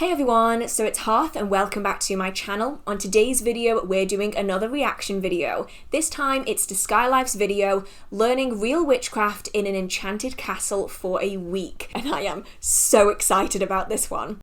Hey everyone, so it's Hearth and welcome back to my channel. On today's video, we're doing another reaction video. This time it's to Skylife's video, learning real witchcraft in an enchanted castle for a week. And I am so excited about this one.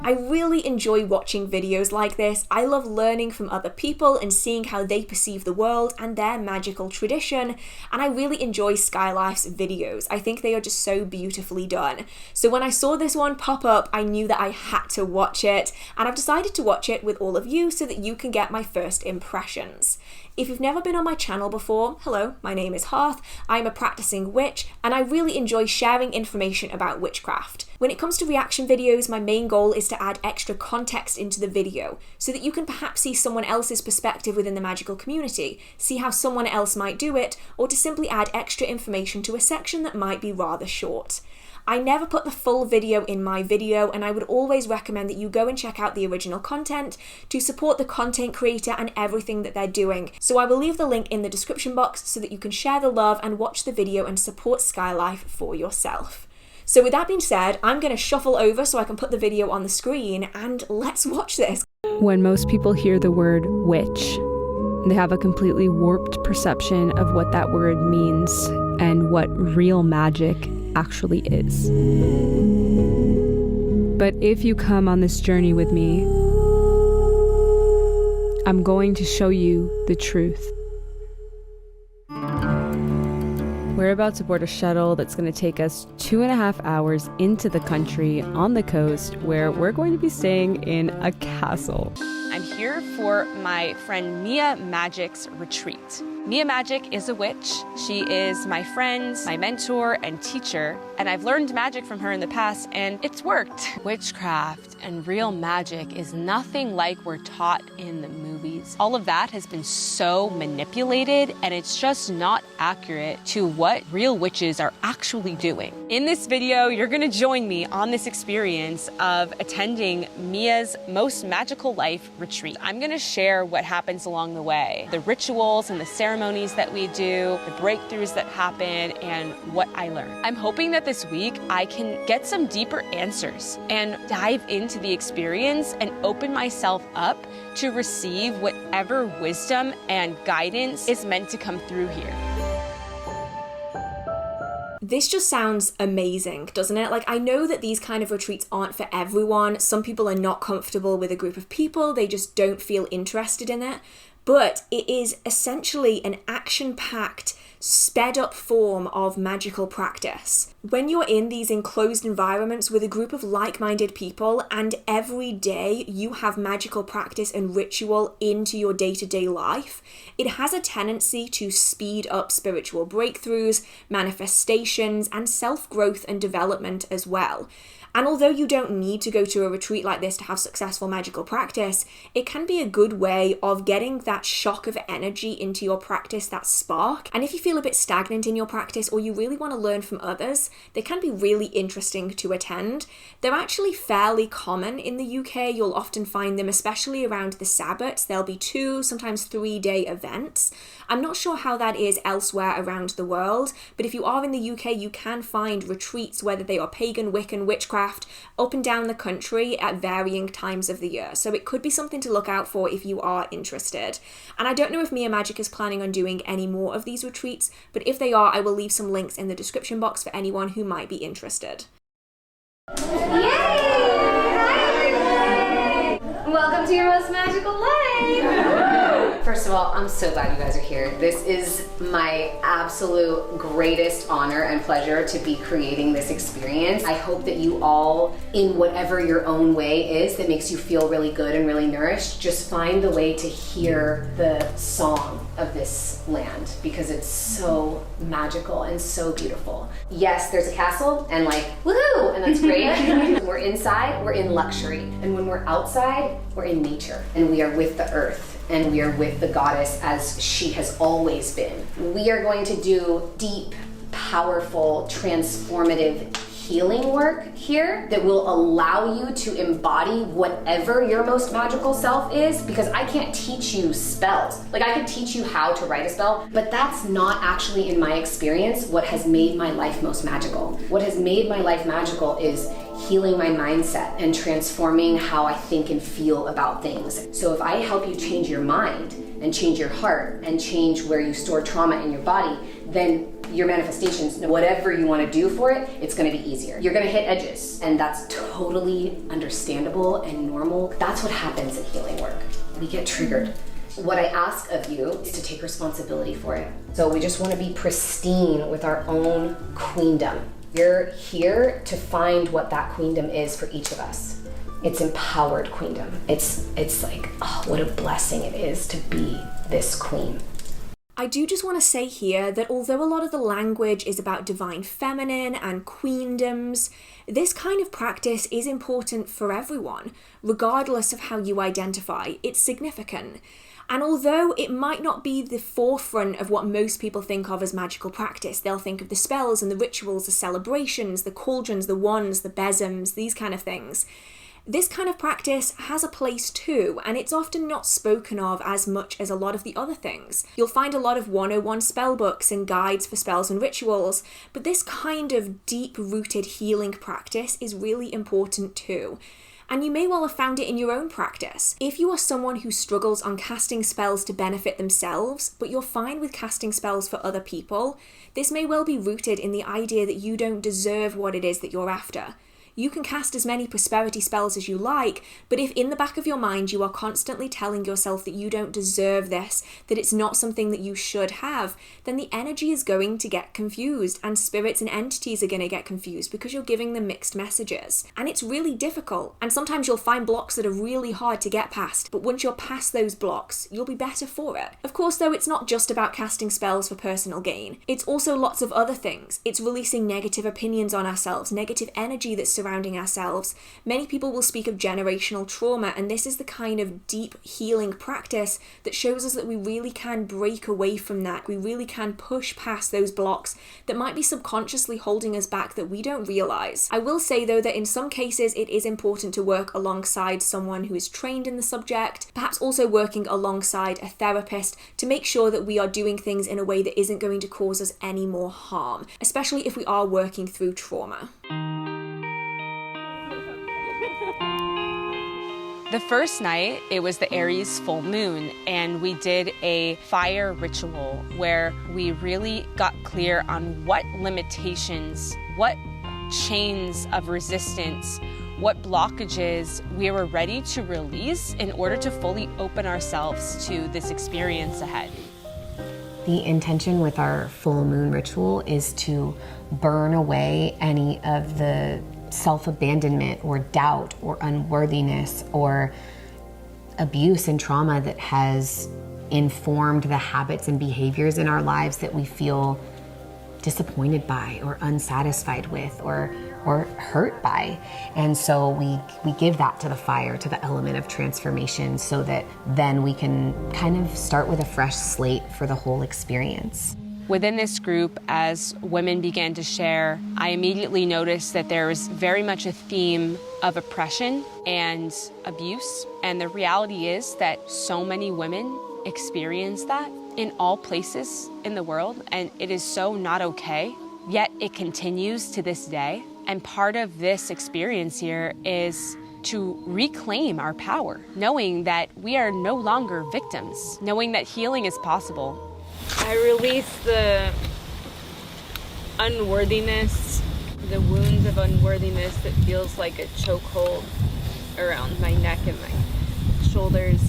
I really enjoy watching videos like this. I love learning from other people and seeing how they perceive the world and their magical tradition, and I really enjoy Skylife's videos. I think they are just so beautifully done. So when I saw this one pop up, I knew that I had to watch it, and I've decided to watch it with all of you so that you can get my first impressions. If you've never been on my channel before, hello, my name is Hearth, I'm a practicing witch, and I really enjoy sharing information about witchcraft. When it comes to reaction videos, my main goal is to add extra context into the video, so that you can perhaps see someone else's perspective within the magical community, see how someone else might do it, or to simply add extra information to a section that might be rather short. I never put the full video in my video, and I would always recommend that you go and check out the original content to support the content creator and everything that they're doing. So I will leave the link in the description box so that you can share the love and watch the video and support Skylife for yourself. So with that being said, I'm going to shuffle over so I can put the video on the screen, and let's watch this. When most people hear the word witch, they have a completely warped perception of what that word means and what real magic actually is. But if you come on this journey with me, I'm going to show you the truth. We're about to board a shuttle that's going to take us 2.5 hours into the country on the coast, where we're going to be staying in a castle. I'm here for my friend Mia Magic's retreat. Mia Magic is a witch. She is my friend, my mentor, and teacher, and I've learned magic from her in the past, and it's worked. Witchcraft and real magic is nothing like we're taught in the movies. All of that has been so manipulated, and it's just not accurate to what real witches are actually doing. In this video, you're gonna join me on this experience of attending Mia's most magical life retreat. I'm gonna share what happens along the way, the rituals and the ceremonies that we do, the breakthroughs that happen, and what I learned. I'm hoping that this week I can get some deeper answers and dive into the experience and open myself up to receive whatever wisdom and guidance is meant to come through here. This just sounds amazing, doesn't it? Like, I know that these kind of retreats aren't for everyone. Some people are not comfortable with a group of people, they just don't feel interested in it. But it is essentially an action-packed, sped-up form of magical practice. When you're in these enclosed environments with a group of like-minded people, and every day you have magical practice and ritual into your day-to-day life, it has a tendency to speed up spiritual breakthroughs, manifestations, and self-growth and development as well. And although you don't need to go to a retreat like this to have successful magical practice, it can be a good way of getting that shock of energy into your practice, that spark. And if you feel a bit stagnant in your practice, or you really want to learn from others, they can be really interesting to attend. They're actually fairly common in the UK. You'll often find them, especially around the Sabbats. There'll be 2, sometimes 3-day events. I'm not sure how that is elsewhere around the world, but if you are in the UK, you can find retreats, whether they are pagan, Wiccan, witchcraft, up and down the country at varying times of the year. So it could be something to look out for if you are interested. And I don't know if Mia Magic is planning on doing any more of these retreats, but if they are, I will leave some links in the description box for anyone who might be interested. Yay! Hi! Welcome to your most magical life! First of all, I'm so glad you guys are here. This is my absolute greatest honor and pleasure to be creating this experience. I hope that you all, in whatever your own way is that makes you feel really good and really nourished, just find the way to hear the song of this land, because it's so magical and so beautiful. Yes, there's a castle and like, woohoo, and that's great. When we're inside, we're in luxury. And when we're outside, we're in nature, and we are with the earth. And we are with the goddess as she has always been. We are going to do deep, powerful, transformative healing work here that will allow you to embody whatever your most magical self is, because I can't teach you spells. Like, I can teach you how to write a spell, but that's not actually, in my experience, what has made my life most magical. What has made my life magical is healing my mindset and transforming how I think and feel about things. So if I help you change your mind and change your heart and change where you store trauma in your body, then your manifestations, whatever you want to do for it, it's going to be easier. You're going to hit edges, and that's totally understandable and normal. That's what happens in healing work. We get triggered. What I ask of you is to take responsibility for it. So we just want to be pristine with our own queendom. You're here to find what that queendom is for each of us. It's empowered queendom. It's like, oh, what a blessing it is to be this queen. I do just want to say here that although a lot of the language is about divine feminine and queendoms, this kind of practice is important for everyone, regardless of how you identify. It's significant. And although it might not be the forefront of what most people think of as magical practice, they'll think of the spells and the rituals, the celebrations, the cauldrons, the wands, the besoms, these kind of things. This kind of practice has a place too, and it's often not spoken of as much as a lot of the other things. You'll find a lot of 101 spell books and guides for spells and rituals, but this kind of deep-rooted healing practice is really important too. And you may well have found it in your own practice. If you are someone who struggles on casting spells to benefit themselves, but you're fine with casting spells for other people, this may well be rooted in the idea that you don't deserve what it is that you're after. You can cast as many prosperity spells as you like, but if in the back of your mind you are constantly telling yourself that you don't deserve this, that it's not something that you should have, then the energy is going to get confused, and spirits and entities are going to get confused because you're giving them mixed messages. And it's really difficult, and sometimes you'll find blocks that are really hard to get past, but once you're past those blocks, you'll be better for it. Of course, though, it's not just about casting spells for personal gain. It's also lots of other things. It's releasing negative opinions on ourselves, negative energy that's surrounding ourselves. Many people will speak of generational trauma, and this is the kind of deep healing practice that shows us that we really can break away from that. We really can push past those blocks that might be subconsciously holding us back that we don't realize. I will say though that in some cases it is important to work alongside someone who is trained in the subject, perhaps also working alongside a therapist to make sure that we are doing things in a way that isn't going to cause us any more harm, especially if we are working through trauma. The first night, it was the Aries full moon, and we did a fire ritual where we really got clear on what limitations, what chains of resistance, what blockages we were ready to release in order to fully open ourselves to this experience ahead. The intention with our full moon ritual is to burn away any of the self-abandonment or doubt or unworthiness or abuse and trauma that has informed the habits and behaviors in our lives that we feel disappointed by or unsatisfied with or hurt by. And so we give that to the fire, to the element of transformation, so that then we can kind of start with a fresh slate for the whole experience. Within this group, as women began to share, I immediately noticed that there was very much a theme of oppression and abuse. And the reality is that so many women experience that in all places in the world, and it is so not okay. Yet it continues to this day. And part of this experience here is to reclaim our power, knowing that we are no longer victims, knowing that healing is possible. I release the unworthiness, the wounds of unworthiness that feels like a chokehold around my neck and my shoulders.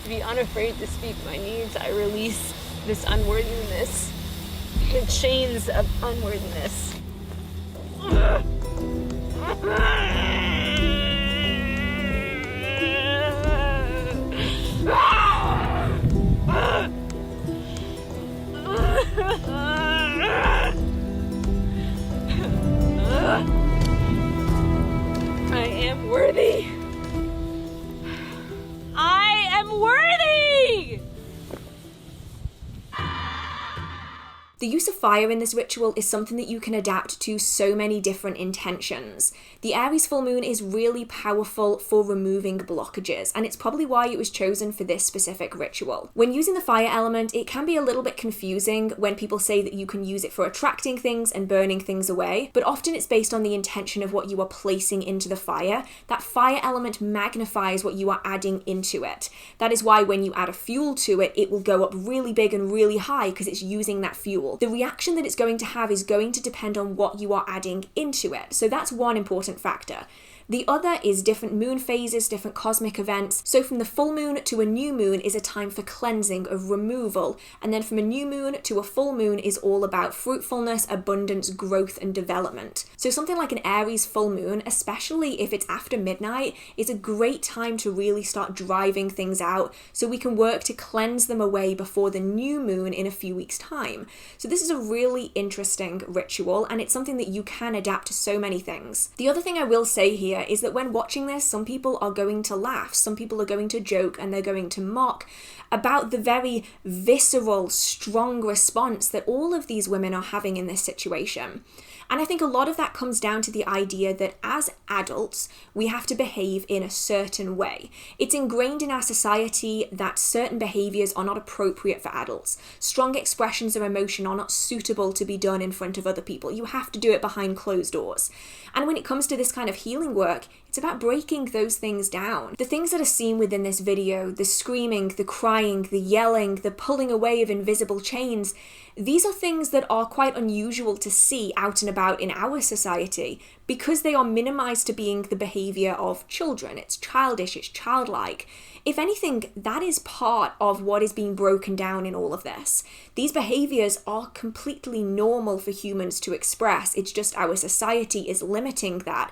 To be unafraid to speak my needs, I release this unworthiness, the chains of unworthiness. I am worthy. I am worthy! The The use of fire in this ritual is something that you can adapt to so many different intentions. The Aries full moon is really powerful for removing blockages, and it's probably why it was chosen for this specific ritual. When using the fire element, it can be a little bit confusing when people say that you can use it for attracting things and burning things away, but often it's based on the intention of what you are placing into the fire. That fire element magnifies what you are adding into it. That is why when you add a fuel to it, it will go up really big and really high because it's using that fuel. The reaction that it's going to have is going to depend on what you are adding into it. So that's one important factor. The other is different moon phases, different cosmic events. So from the full moon to a new moon is a time for cleansing, of removal. And then from a new moon to a full moon is all about fruitfulness, abundance, growth, and development. So something like an Aries full moon, especially if it's after midnight, is a great time to really start driving things out so we can work to cleanse them away before the new moon in a few weeks' time. So this is a really interesting ritual, and it's something that you can adapt to so many things. The other thing I will say here is that when watching this, some people are going to laugh, some people are going to joke, and they're going to mock about the very visceral, strong response that all of these women are having in this situation. And I think a lot of that comes down to the idea that as adults, we have to behave in a certain way. It's ingrained in our society that certain behaviors are not appropriate for adults. Strong expressions of emotion are not suitable to be done in front of other people. You have to do it behind closed doors. And when it comes to this kind of healing work, it's about breaking those things down. The things that are seen within this video, the screaming, the crying, the yelling, the pulling away of invisible chains, these are things that are quite unusual to see out and about in our society because they are minimized to being the behavior of children. It's childish, it's childlike. If anything, that is part of what is being broken down in all of this. These behaviors are completely normal for humans to express. It's just our society is limiting that.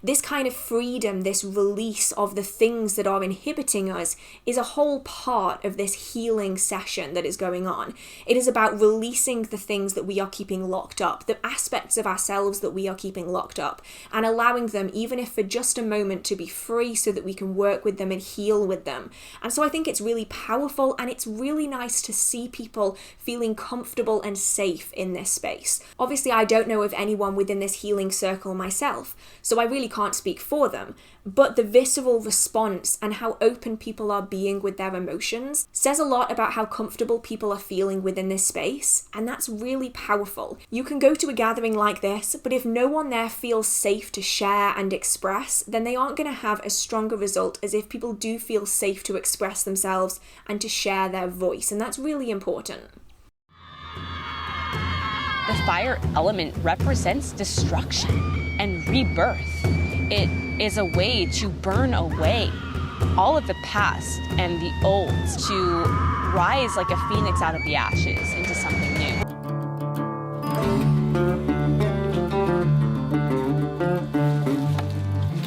This kind of freedom, this release of the things that are inhibiting us is a whole part of this healing session that is going on. It is about releasing the things that we are keeping locked up, the aspects of ourselves that we are keeping locked up, and allowing them, even if for just a moment, to be free so that we can work with them and heal with them. And so I think it's really powerful, and it's really nice to see people feeling comfortable and safe in this space. Obviously, I don't know of anyone within this healing circle myself, so I really can't speak for them, but the visceral response and how open people are being with their emotions says a lot about how comfortable people are feeling within this space, and that's really powerful. You can go to a gathering like this, but if no one there feels safe to share and express, then they aren't going to have as strong a result as if people do feel safe to express themselves and to share their voice, and that's really important. The fire element represents destruction and rebirth. It is a way to burn away all of the past and the old, to rise like a phoenix out of the ashes into something new.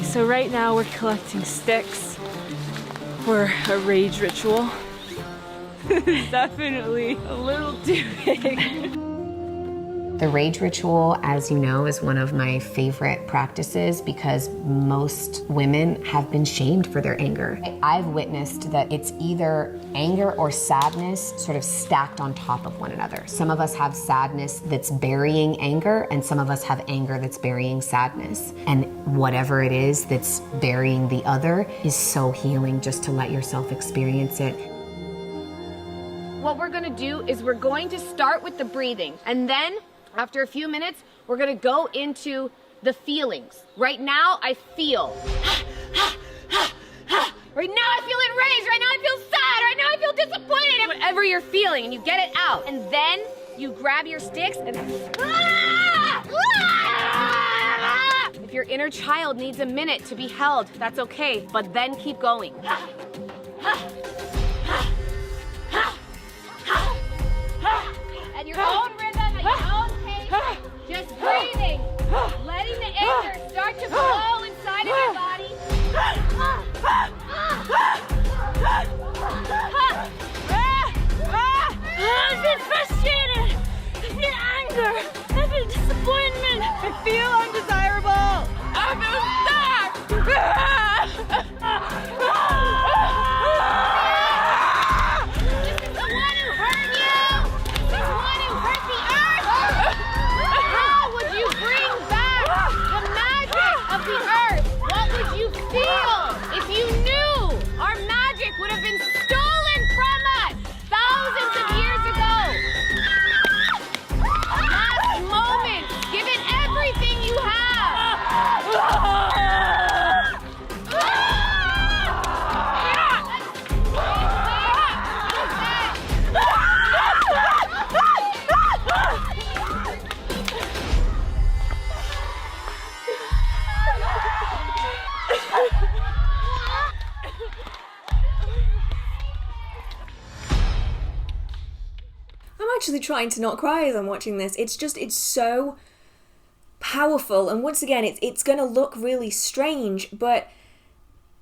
So right now we're collecting sticks for a rage ritual. It's definitely a little too big. The rage ritual, as you know, is one of my favorite practices because most women have been shamed for their anger. I've witnessed that it's either anger or sadness sort of stacked on top of one another. Some of us have sadness that's burying anger, and some of us have anger that's burying sadness. And whatever it is that's burying the other is so healing just to let yourself experience it. What we're gonna do is we're going to start with the breathing, and then after a few minutes, we're gonna go into the feelings. Right now, I feel. Right now, I feel enraged. Right now, I feel sad. Right now, I feel disappointed. And whatever you're feeling, and you get it out. And then you grab your sticks and. If your inner child needs a minute to be held, that's okay, but then keep going. At your own rhythm, at your own pace, just breathing, letting the anger start to flow inside of your body. I feel frustrated. I feel anger. I feel disappointment. I feel undesirable. I feel stuck. This is the one who hurt you. This is the one who hurt the earth. actually trying to not cry as I'm watching this. It's so powerful. And once again, it's going to look really strange, but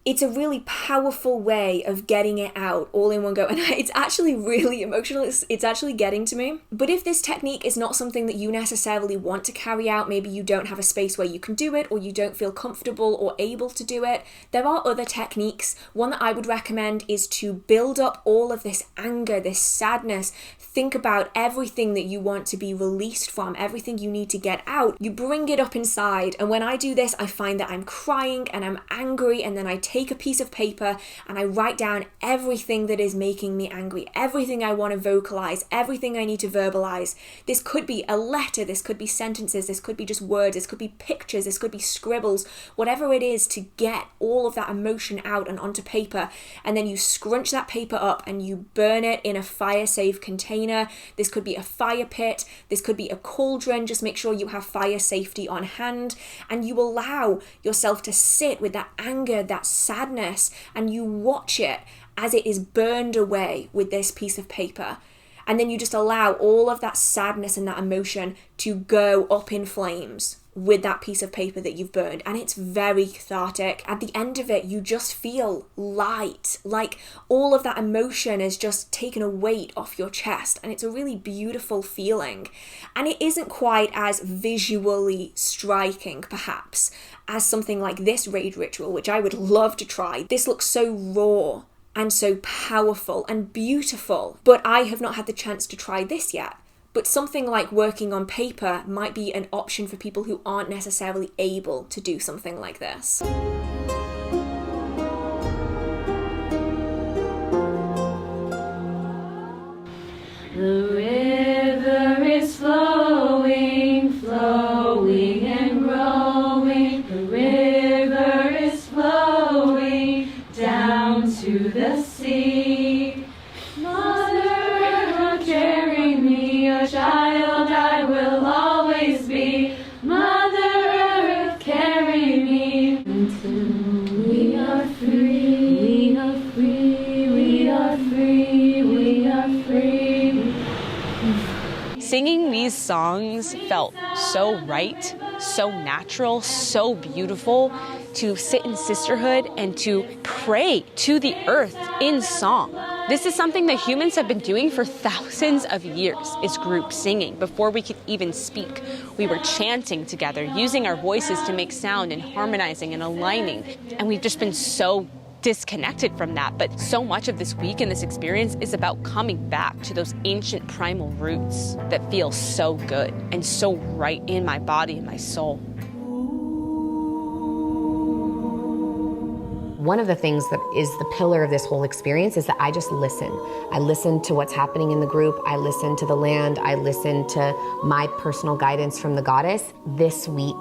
it's a really powerful way of getting it out all in one go. And it's actually really emotional. It's actually getting to me. But if this technique is not something that you necessarily want to carry out, maybe you don't have a space where you can do it, or you don't feel comfortable or able to do it, there are other techniques. One that I would recommend is to build up all of this anger, this sadness. Think about everything that you want to be released from, everything you need to get out. You bring it up inside. And when I do this, I find that I'm crying and I'm angry, and then I take a piece of paper and I write down everything that is making me angry, everything I want to vocalize, everything I need to verbalize. This could be a letter, this could be sentences, this could be just words, this could be pictures, this could be scribbles, whatever it is, to get all of that emotion out and onto paper. And then you scrunch that paper up and you burn it in a fire-safe container. This could be a fire pit, this could be a cauldron. Just make sure you have fire safety on hand, and you allow yourself to sit with that anger, that sadness, and you watch it as it is burned away with this piece of paper. And then you just allow all of that sadness and that emotion to go up in flames with that piece of paper that you've burned. And it's very cathartic. At the end of it, you just feel light, like all of that emotion is just taken a weight off your chest, and it's a really beautiful feeling. And it isn't quite as visually striking, perhaps, as something like this rage ritual, which I would love to try. This looks so raw and so powerful and beautiful, but I have not had the chance to try this yet. But something like working on paper might be an option for people who aren't necessarily able to do something like this. The river is flowing, flowing and growing. The river is flowing down to the sea. Mother, carry me, a child I will always be. Mother Earth, carry me until we are free. We are free, we are free, we are free. Singing these songs felt so right, so natural, so beautiful. To sit in sisterhood and to pray to the earth in song. This is something that humans have been doing for thousands of years, is group singing. Before we could even speak, we were chanting together, using our voices to make sound and harmonizing and aligning. And we've just been so disconnected from that. But so much of this week and this experience is about coming back to those ancient primal roots that feel so good and so right in my body and my soul. One of the things that is the pillar of this whole experience is that I just listen. I listen to what's happening in the group. I listen to the land. I listen to my personal guidance from the goddess. This week,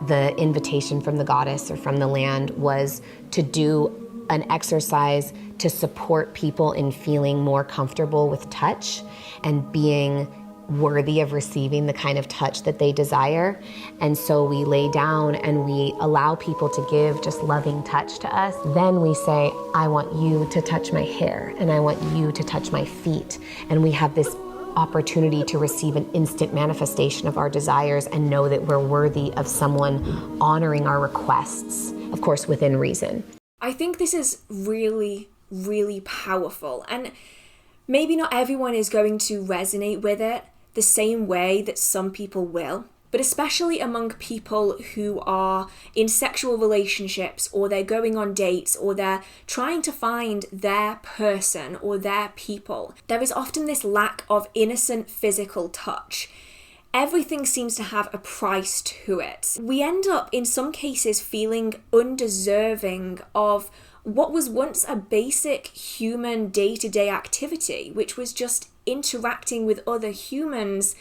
the invitation from the goddess or from the land was to do an exercise to support people in feeling more comfortable with touch and being worthy of receiving the kind of touch that they desire. And so we lay down and we allow people to give just loving touch to us. Then we say, I want you to touch my hair, and I want you to touch my feet. And we have this opportunity to receive an instant manifestation of our desires and know that we're worthy of someone honoring our requests, of course, within reason. I think this is really, really powerful. And maybe not everyone is going to resonate with it the same way that some people will, but especially among people who are in sexual relationships, or they're going on dates, or they're trying to find their person or their people, there is often this lack of innocent physical touch. Everything seems to have a price to it. We end up, in some cases, feeling undeserving of what was once a basic human day-to-day activity, which was just interacting with other humans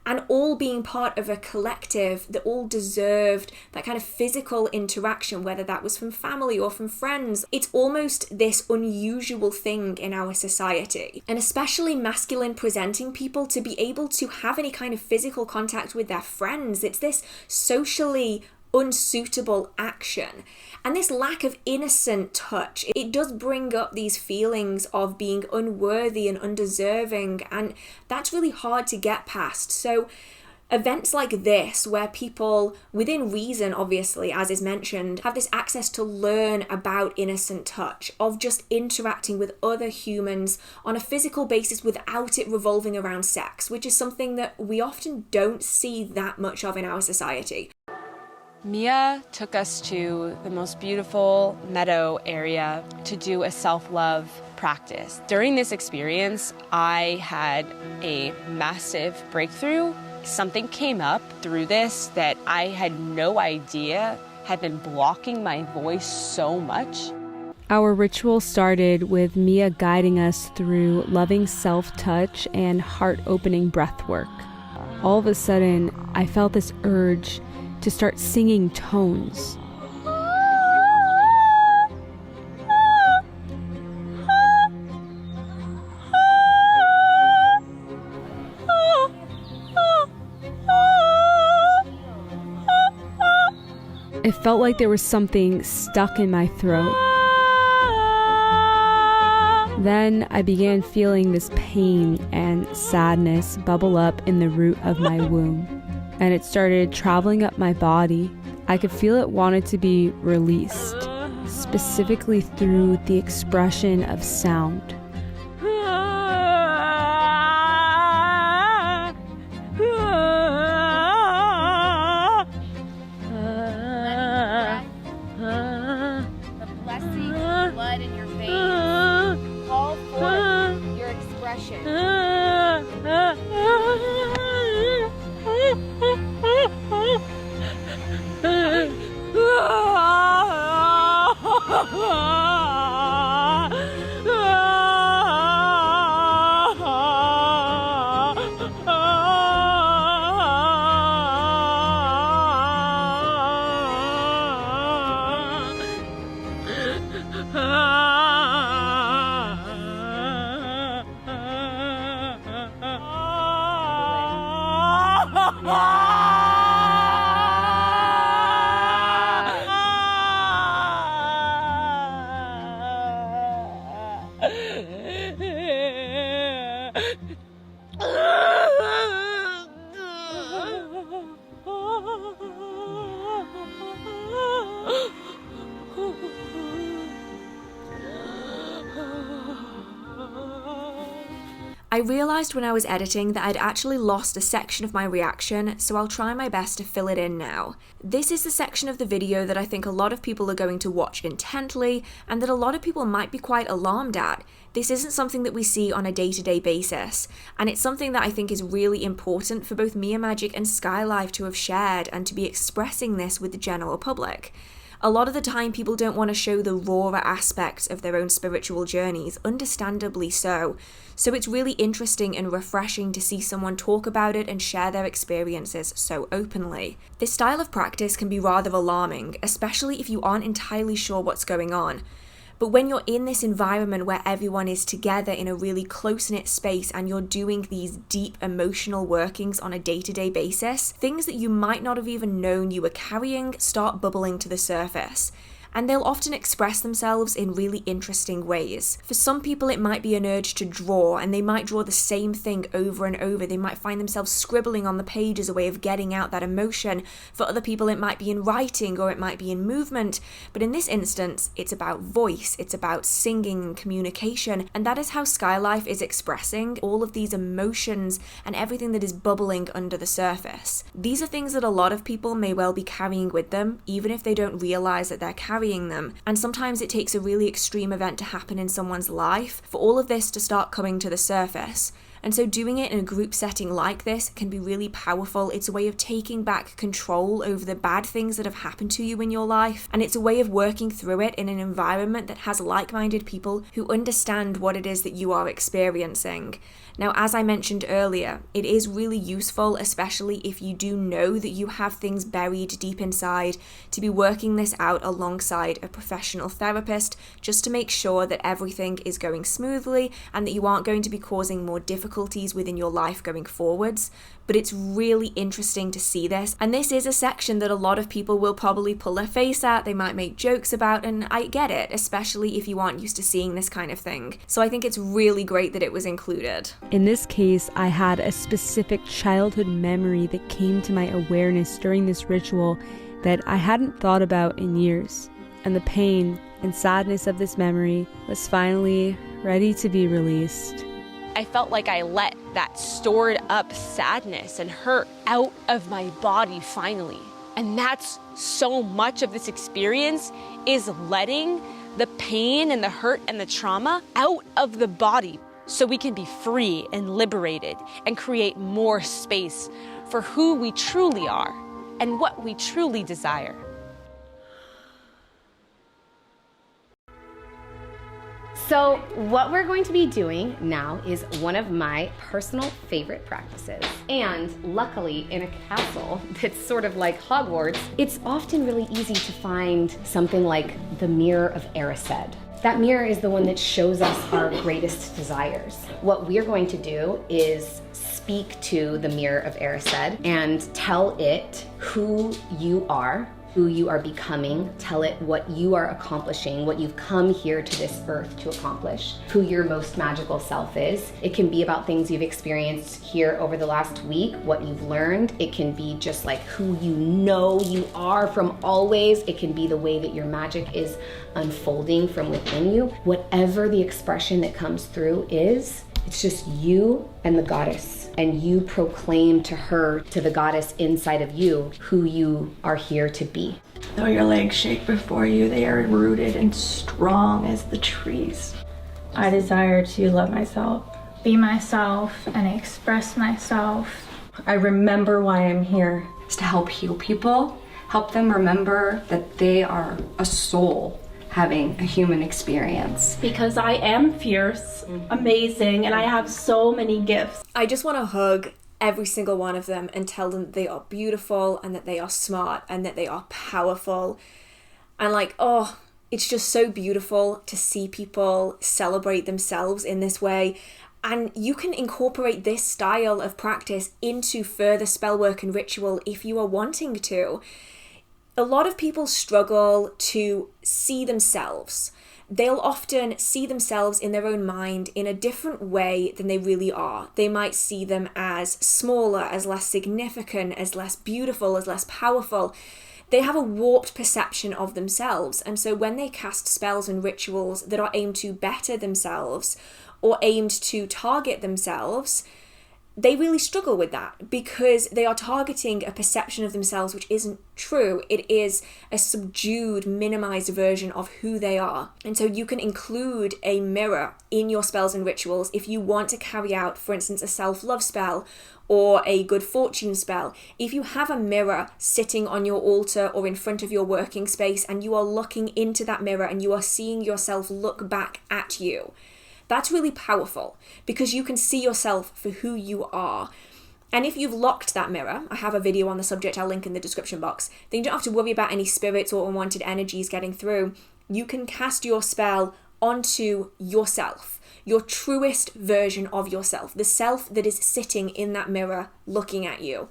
and all being part of a collective that all deserved that kind of physical interaction, whether that was from family or from friends. It's almost this unusual thing in our society, and especially masculine presenting people, to be able to have any kind of physical contact with their friends. It's this socially unsuitable action. And this lack of innocent touch, it does bring up these feelings of being unworthy and undeserving, and that's really hard to get past. So events like this, where people, within reason obviously, as is mentioned, have this access to learn about innocent touch, of just interacting with other humans on a physical basis without it revolving around sex, which is something that we often don't see that much of in our society. Mia took us to the most beautiful meadow area to do a self-love practice. During this experience, I had a massive breakthrough. Something came up through this that I had no idea had been blocking my voice so much. Our ritual started with Mia guiding us through loving self-touch and heart-opening breath work. All of a sudden, I felt this urge to start singing tones. It felt like there was something stuck in my throat. Then I began feeling this pain and sadness bubble up in the root of my womb, and it started traveling up my body. I could feel it wanted to be released, specifically through the expression of sound. I realised when I was editing that I'd actually lost a section of my reaction, so I'll try my best to fill it in now. This is the section of the video that I think a lot of people are going to watch intently, and that a lot of people might be quite alarmed at. This isn't something that we see on a day-to-day basis, and it's something that I think is really important for both Mia Magic and Skylife to have shared and to be expressing this with the general public. A lot of the time people don't want to show the rawer aspects of their own spiritual journeys, understandably so. So it's really interesting and refreshing to see someone talk about it and share their experiences so openly. This style of practice can be rather alarming, especially if you aren't entirely sure what's going on. But when you're in this environment where everyone is together in a really close-knit space and you're doing these deep emotional workings on a day-to-day basis, things that you might not have even known you were carrying start bubbling to the surface. And they'll often express themselves in really interesting ways. For some people it might be an urge to draw, and they might draw the same thing over and over. They might find themselves scribbling on the page as a way of getting out that emotion. For other people it might be in writing or it might be in movement. But in this instance, it's about voice, it's about singing and communication, and that is how Skylife is expressing all of these emotions and everything that is bubbling under the surface. These are things that a lot of people may well be carrying with them, even if they don't realize that they're carrying them, and sometimes it takes a really extreme event to happen in someone's life for all of this to start coming to the surface. And so doing it in a group setting like this can be really powerful. It's a way of taking back control over the bad things that have happened to you in your life, and it's a way of working through it in an environment that has like-minded people who understand what it is that you are experiencing. Now, as I mentioned earlier, it is really useful, especially if you do know that you have things buried deep inside, to be working this out alongside a professional therapist, just to make sure that everything is going smoothly and that you aren't going to be causing more difficulty difficulties within your life going forwards. But it's really interesting to see this. And this is a section that a lot of people will probably pull their face at, they might make jokes about, and I get it, especially if you aren't used to seeing this kind of thing. So I think it's really great that it was included. In this case, I had a specific childhood memory that came to my awareness during this ritual that I hadn't thought about in years. And the pain and sadness of this memory was finally ready to be released. I felt like I let that stored up sadness and hurt out of my body finally. And that's so much of this experience, is letting the pain and the hurt and the trauma out of the body so we can be free and liberated and create more space for who we truly are and what we truly desire. So what we're going to be doing now is one of my personal favorite practices. And luckily, in a castle that's sort of like Hogwarts, it's often really easy to find something like the Mirror of Erised. That mirror is the one that shows us our greatest desires. What we're going to do is speak to the Mirror of Erised and tell it who you are, who you are becoming, tell it what you are accomplishing, what you've come here to this earth to accomplish, who your most magical self is. It can be about things you've experienced here over the last week, what you've learned. It can be just like who you know you are from always. It can be the way that your magic is unfolding from within you. Whatever the expression that comes through is, it's just you and the goddess, and you proclaim to her, to the goddess inside of you, who you are here to be. Though your legs shake before you, they are rooted and strong as the trees. I desire to love myself, Be myself and express myself. I remember why I'm here. It's to help heal people, help them remember that they are a soul having a human experience. Because I am fierce, amazing, and I have so many gifts. I just want to hug every single one of them and tell them that they are beautiful and that they are smart and that they are powerful. And like, oh, it's just so beautiful to see people celebrate themselves in this way. And you can incorporate this style of practice into further spell work and ritual if you are wanting to. A lot of people struggle to see themselves. They'll often see themselves in their own mind in a different way than they really are. They might see them as smaller, as less significant, as less beautiful, as less powerful. They have a warped perception of themselves. And so when they cast spells and rituals that are aimed to better themselves or aimed to target themselves, they really struggle with that because they are targeting a perception of themselves which isn't true. It is a subdued, minimized version of who they are. And so you can include a mirror in your spells and rituals if you want to carry out, for instance, a self-love spell or a good fortune spell. If you have a mirror sitting on your altar or in front of your working space and you are looking into that mirror and you are seeing yourself look back at you, that's really powerful because you can see yourself for who you are. And if you've locked that mirror, I have a video on the subject I'll link in the description box, then you don't have to worry about any spirits or unwanted energies getting through. You can cast your spell onto yourself, your truest version of yourself, the self that is sitting in that mirror looking at you.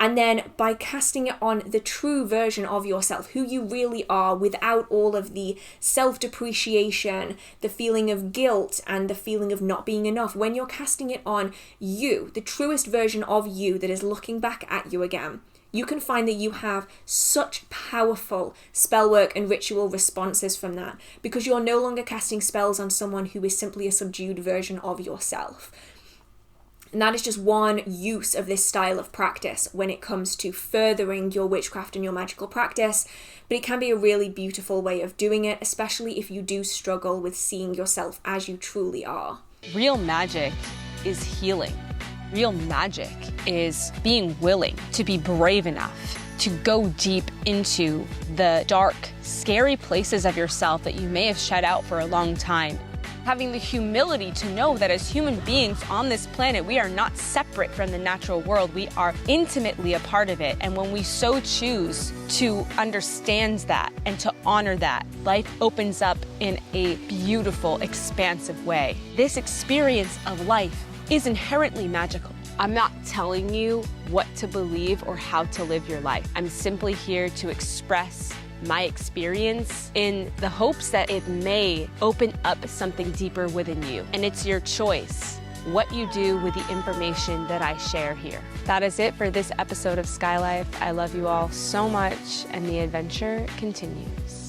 And then by casting it on the true version of yourself, who you really are without all of the self-depreciation, the feeling of guilt and the feeling of not being enough, when you're casting it on you, the truest version of you that is looking back at you again, you can find that you have such powerful spell work and ritual responses from that because you're no longer casting spells on someone who is simply a subdued version of yourself. And that is just one use of this style of practice when it comes to furthering your witchcraft and your magical practice. But it can be a really beautiful way of doing it, especially if you do struggle with seeing yourself as you truly are. Real magic is healing. Real magic is being willing to be brave enough to go deep into the dark, scary places of yourself that you may have shut out for a long time. Having the humility to know that as human beings on this planet, we are not separate from the natural world. We are intimately a part of it. And when we so choose to understand that and to honor that, life opens up in a beautiful, expansive way. This experience of life is inherently magical. I'm not telling you what to believe or how to live your life. I'm simply here to express my experience in the hopes that it may open up something deeper within you. And it's your choice what you do with the information that I share here. That is it for this episode of Skylife. I love you all so much, and the adventure continues.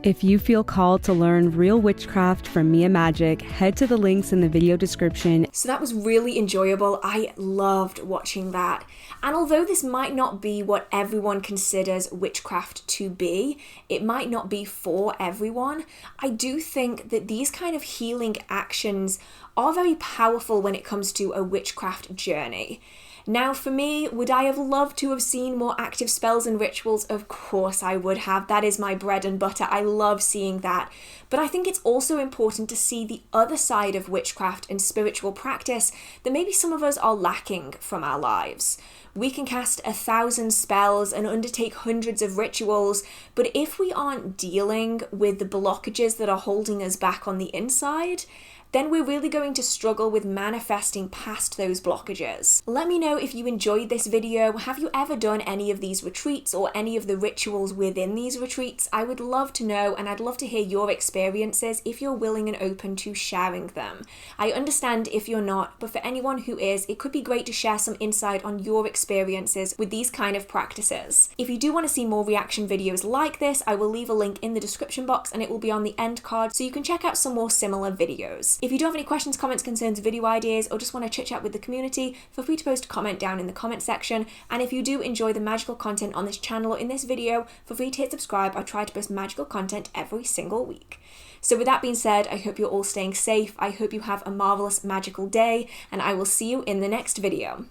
If you feel called to learn real witchcraft from Mia Magic, head to the links in the video description. So that was really enjoyable. I loved watching that. And although this might not be what everyone considers witchcraft to be, it might not be for everyone, I do think that these kind of healing actions are very powerful when it comes to a witchcraft journey. Now, for me, would I have loved to have seen more active spells and rituals? Of course I would have. That is my bread and butter. I love seeing that. But I think it's also important to see the other side of witchcraft and spiritual practice that maybe some of us are lacking from our lives. We can cast 1,000 spells and undertake hundreds of rituals, but if we aren't dealing with the blockages that are holding us back on the inside, then we're really going to struggle with manifesting past those blockages. Let me know if you enjoyed this video. Have you ever done any of these retreats or any of the rituals within these retreats? I would love to know, and I'd love to hear your experiences if you're willing and open to sharing them. I understand if you're not, but for anyone who is, it could be great to share some insight on your experiences with these kind of practices. If you do want to see more reaction videos like this, I will leave a link in the description box and it will be on the end card so you can check out some more similar videos. If you do have any questions, comments, concerns, video ideas, or just want to chit chat with the community, feel free to post a comment down in the comment section. And if you do enjoy the magical content on this channel or in this video, feel free to hit subscribe. I try to post magical content every single week. So with that being said, I hope you're all staying safe. I hope you have a marvelous magical day, and I will see you in the next video.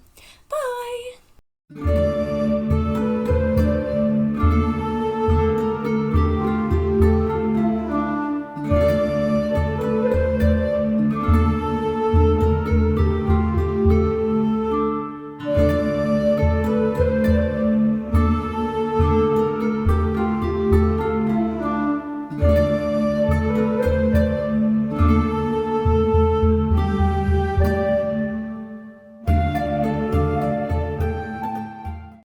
Bye!